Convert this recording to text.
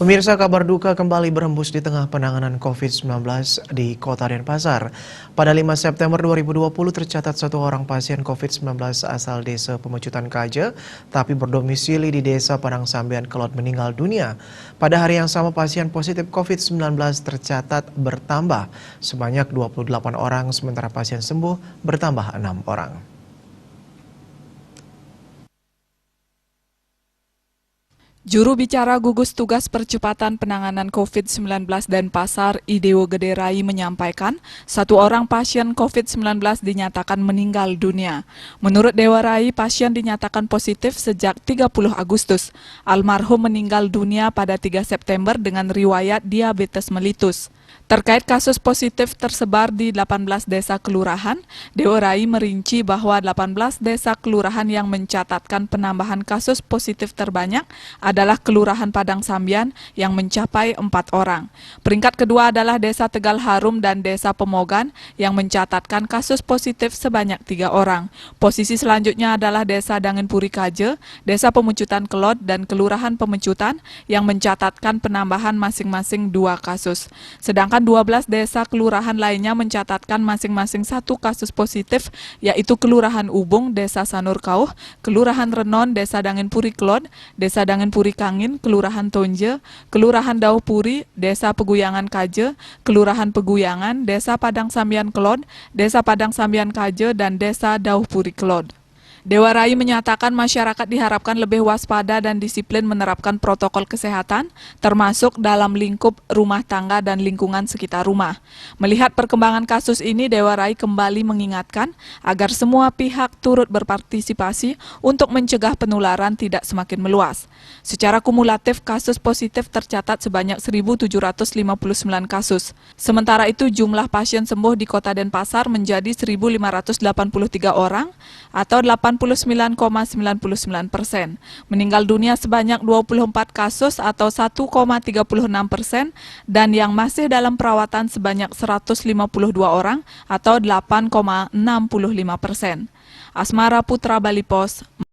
Pemirsa, kabar duka kembali berhembus di tengah penanganan COVID-19 di Kota Denpasar. Pada 5 September 2020 tercatat satu orang pasien COVID-19 asal Desa Pemecutan Kaja, tapi berdomisili di Desa Padang Sambian Kelot meninggal dunia. Pada hari yang sama pasien positif COVID-19 tercatat bertambah sebanyak 28 orang, sementara pasien sembuh bertambah 6 orang. Juru bicara gugus tugas percepatan penanganan COVID-19 Denpasar, Ideo Gederai menyampaikan, satu orang pasien COVID-19 dinyatakan meninggal dunia. Menurut Dewarai, pasien dinyatakan positif sejak 30 Agustus. Almarhum meninggal dunia pada 3 September dengan riwayat diabetes melitus. Terkait kasus positif tersebar di 18 desa kelurahan, Dewarai merinci bahwa 18 desa kelurahan yang mencatatkan penambahan kasus positif terbanyak adalah Kelurahan Padang Sambian yang mencapai 4 orang. Peringkat kedua adalah Desa Tegal Harum dan Desa Pemogan yang mencatatkan kasus positif sebanyak 3 orang. Posisi selanjutnya adalah Desa Dangenpuri Kaje, Desa Pemecutan Kelot, dan Kelurahan Pemecutan yang mencatatkan penambahan masing-masing 2 kasus. Sedangkan 12 desa kelurahan lainnya mencatatkan masing-masing 1 kasus positif, yaitu Kelurahan Ubung, Desa Sanur Kauh, Kelurahan Renon, Desa Dangenpuri Kelot, Desa Dangenpuri Kangin, Kelurahan Tonje, Kelurahan Daupuri, Desa Peguyangan Kaje, Kelurahan Peguyangan, Desa Padang Sambian Kelot, Desa Padang Sambian Kaje, dan Desa Daupuri Kelot. Dewarai menyatakan masyarakat diharapkan lebih waspada dan disiplin menerapkan protokol kesehatan, termasuk dalam lingkup rumah tangga dan lingkungan sekitar rumah. Melihat perkembangan kasus ini, Dewarai kembali mengingatkan agar semua pihak turut berpartisipasi untuk mencegah penularan tidak semakin meluas. Secara kumulatif, kasus positif tercatat sebanyak 1.759 kasus. Sementara itu, jumlah pasien sembuh di Kota Denpasar menjadi 1.583 orang atau 89,99%. Meninggal dunia sebanyak 24 kasus atau 1,36% dan yang masih dalam perawatan sebanyak 152 orang atau 8,65%. Asmara Putra, Bali Pos.